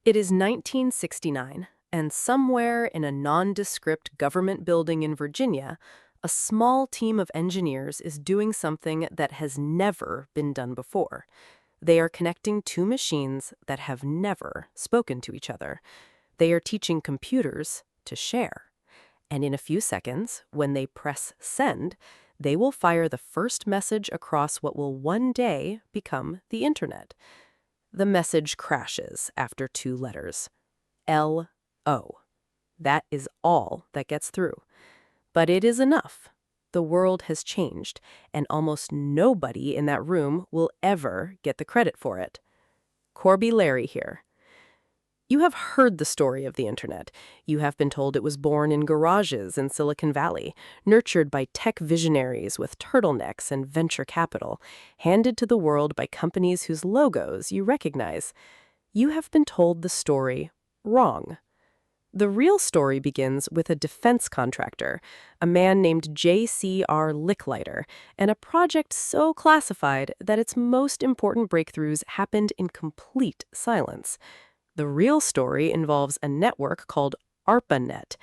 It is 1969, and somewhere in a nondescript government building in Virginia, a small team of engineers is doing something that has never been done before. They are connecting two machines that have never spoken to each other. They are teaching computers to share. And in a few seconds, when they press send, they will fire the first message across what will one day become the Internet. The message crashes after two letters. L-O. That is all that gets through. But it is enough. The world has changed, and almost nobody in that room will ever get the credit for it. Corby Larry here. You have heard the story of the Internet. You have been told it was born in garages in Silicon Valley, nurtured by tech visionaries with turtlenecks and venture capital, handed to the world by companies whose logos you recognize. You have been told the story wrong. The real story begins with a defense contractor, a man named J.C.R. Licklider, and a project so classified that its most important breakthroughs happened in complete silence. The real story involves a network called ARPANET,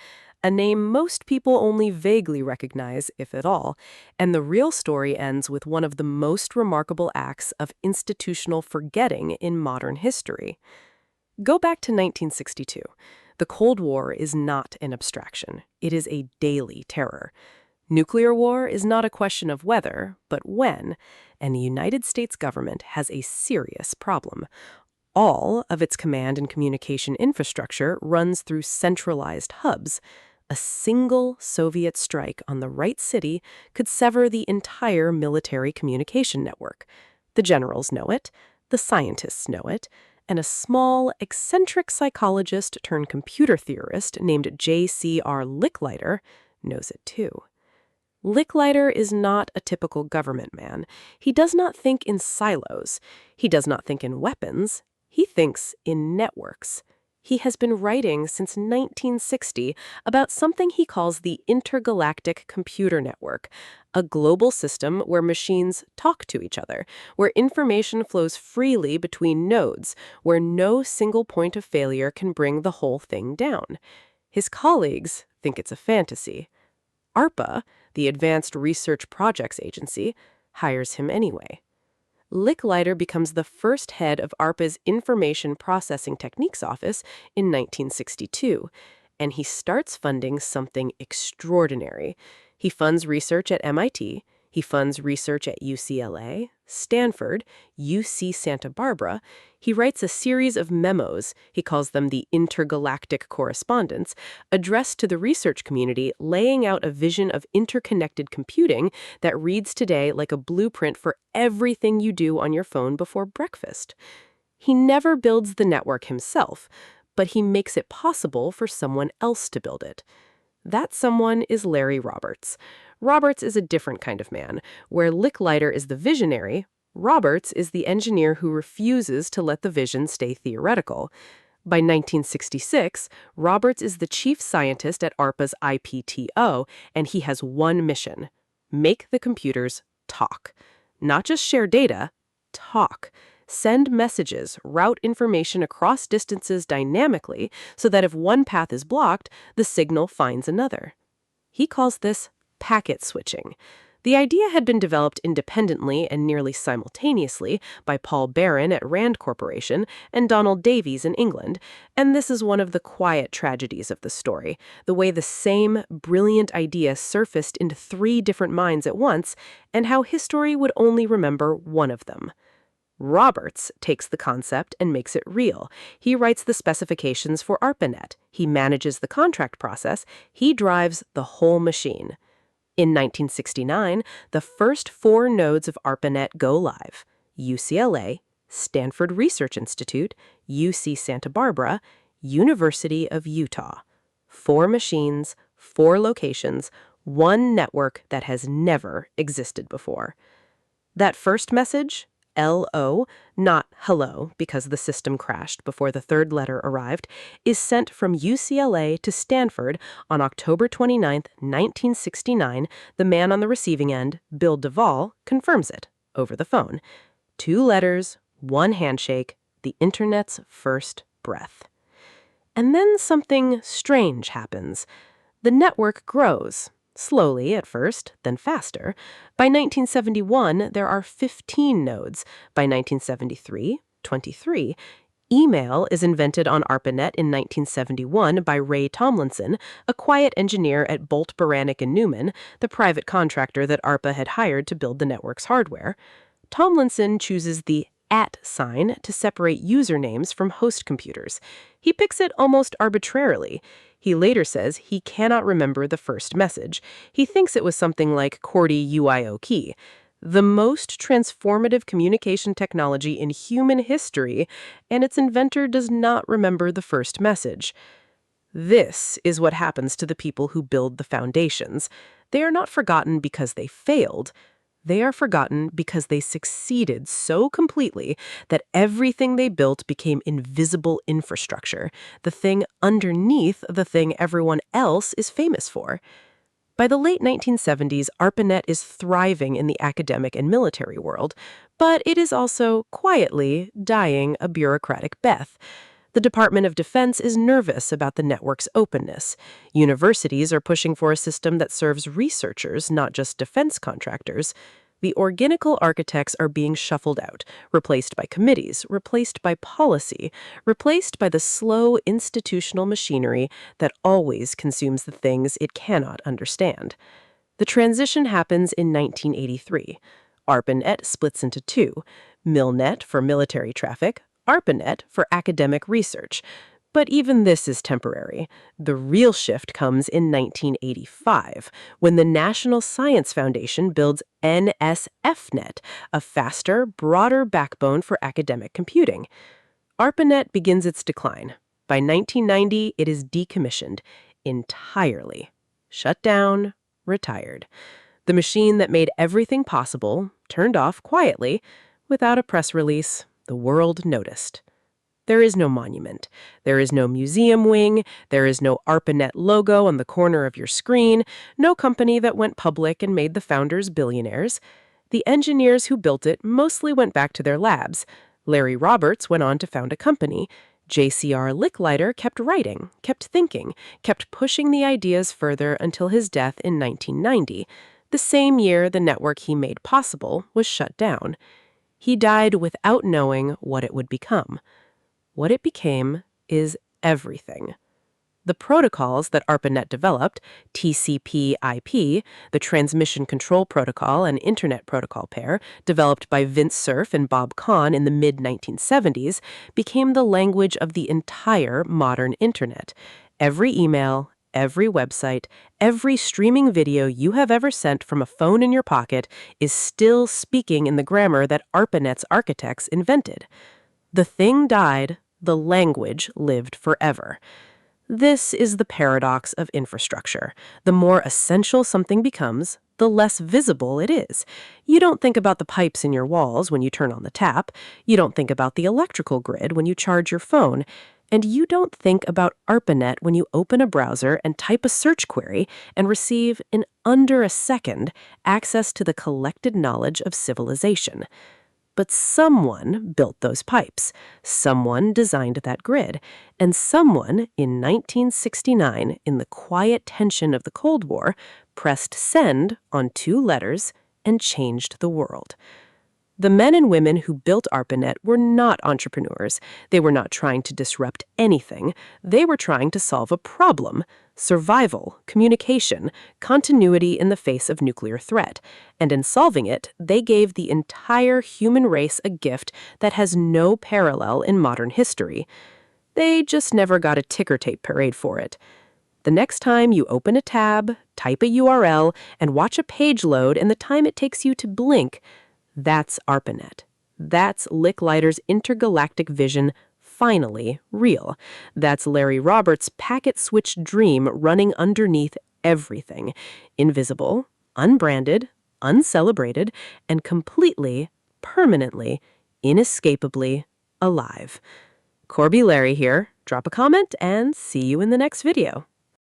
a name most people only vaguely recognize, if at all, and the real story ends with one of the most remarkable acts of institutional forgetting in modern history. Go back to 1962. The Cold War is not an abstraction. It is a daily terror. Nuclear war is not a question of whether, but when, and the United States government has a serious problem. All of its command and communication infrastructure runs through centralized hubs. A single Soviet strike on the right city could sever the entire military communication network. The generals know it, the scientists know it, and a small, eccentric psychologist turned computer theorist named J.C.R. Licklider knows it too. Licklider is not a typical government man. He does not think in silos. He does not think in weapons. He thinks in networks. He has been writing since 1960 about something he calls the Intergalactic Computer Network, a global system where machines talk to each other, where information flows freely between nodes, where no single point of failure can bring the whole thing down. His colleagues think it's a fantasy. ARPA, the Advanced Research Projects Agency, hires him anyway. Licklider becomes the first head of ARPA's Information Processing Techniques Office in 1962, and he starts funding something extraordinary. He funds research at MIT, he funds research at UCLA, Stanford, UC Santa Barbara. He writes a series of memos, he calls them the Intergalactic Correspondence, addressed to the research community, laying out a vision of interconnected computing that reads today like a blueprint for everything you do on your phone before breakfast. He never builds the network himself, but he makes it possible for someone else to build it. That someone is Larry Roberts. Roberts is a different kind of man. Where Licklider is the visionary, Roberts is the engineer who refuses to let the vision stay theoretical. By 1966, Roberts is the chief scientist at ARPA's IPTO, and he has one mission: make the computers talk. Not just share data, talk. Send messages, route information across distances dynamically so that if one path is blocked, the signal finds another. He calls this packet switching. The idea had been developed independently and nearly simultaneously by Paul Barron at Rand Corporation and Donald Davies in England, and this is one of the quiet tragedies of the story, the way the same brilliant idea surfaced into three different minds at once, and how history would only remember one of them. Roberts takes the concept and makes it real. He writes the specifications for ARPANET. He manages the contract process. He drives the whole machine. In 1969, the first 4 nodes of ARPANET go live: UCLA, Stanford Research Institute, UC Santa Barbara, University of Utah. 4 machines, 4 locations, one network that has never existed before. That first message, LO, not hello because the system crashed before the third letter arrived, is sent from UCLA to Stanford on October 29, 1969. The man on the receiving end, Bill Duvall, confirms it over the phone. 2 letters, 1 handshake, the Internet's first breath. And then something strange happens. The network grows. Slowly at first, then faster. By 1971, there are 15 nodes. By 1973, 23. Email is invented on ARPANET in 1971 by Ray Tomlinson, a quiet engineer at Bolt, Beranek and Newman, the private contractor that ARPA had hired to build the network's hardware. Tomlinson chooses the @ sign to separate usernames from host computers. He picks it almost arbitrarily. He later says he cannot remember the first message. He thinks it was something like QWERTY UIO key. The most transformative communication technology in human history, and its inventor does not remember the first message. This is what happens to the people who build the foundations. They are not forgotten because they failed. They are forgotten because they succeeded so completely that everything they built became invisible infrastructure, the thing underneath the thing everyone else is famous for. By the late 1970s, ARPANET is thriving in the academic and military world, but it is also quietly dying a bureaucratic death. The Department of Defense is nervous about the network's openness. Universities are pushing for a system that serves researchers, not just defense contractors. The organical architects are being shuffled out, replaced by committees, replaced by policy, replaced by the slow institutional machinery that always consumes the things it cannot understand. The transition happens in 1983. ARPANET splits into two: MILNET for military traffic, ARPANET for academic research. But even this is temporary. The real shift comes in 1985, when the National Science Foundation builds NSFNET, a faster, broader backbone for academic computing. ARPANET begins its decline. By 1990, it is decommissioned entirely. Shut down, retired. The machine that made everything possible turned off quietly. Without a press release, the world noticed. There is no monument. There is no museum wing. There is no ARPANET logo on the corner of your screen. No company that went public and made the founders billionaires. The engineers who built it mostly went back to their labs. Larry Roberts went on to found a company. JCR Licklider kept writing, kept thinking, kept pushing the ideas further until his death in 1990, the same year the network he made possible was shut down. He died without knowing what it would become. What it became is everything. The protocols that ARPANET developed, TCP/IP, the Transmission Control Protocol and Internet Protocol pair, developed by Vince Cerf and Bob Kahn in the mid-1970s, became the language of the entire modern Internet. Every email, every website, every streaming video you have ever sent from a phone in your pocket is still speaking in the grammar that ARPANET's architects invented. The thing died. The language lived forever. This is the paradox of infrastructure. The more essential something becomes, the less visible it is. You don't think about the pipes in your walls when you turn on the tap. You don't think about the electrical grid when you charge your phone. And you don't think about ARPANET when you open a browser and type a search query and receive, in under a second, access to the collected knowledge of civilization. But someone built those pipes, someone designed that grid, and someone, in 1969, in the quiet tension of the Cold War, pressed send on 2 letters and changed the world. The men and women who built ARPANET were not entrepreneurs. They were not trying to disrupt anything. They were trying to solve a problem: survival, communication, continuity in the face of nuclear threat. And in solving it, they gave the entire human race a gift that has no parallel in modern history. They just never got a ticker tape parade for it. The next time you open a tab, type a URL, and watch a page load and the time it takes you to blink, that's ARPANET. That's Licklider's intergalactic vision finally real. That's Larry Roberts' packet-switched dream running underneath everything. Invisible, unbranded, uncelebrated, and completely, permanently, inescapably alive. Corby Larry here. Drop a comment and see you in the next video.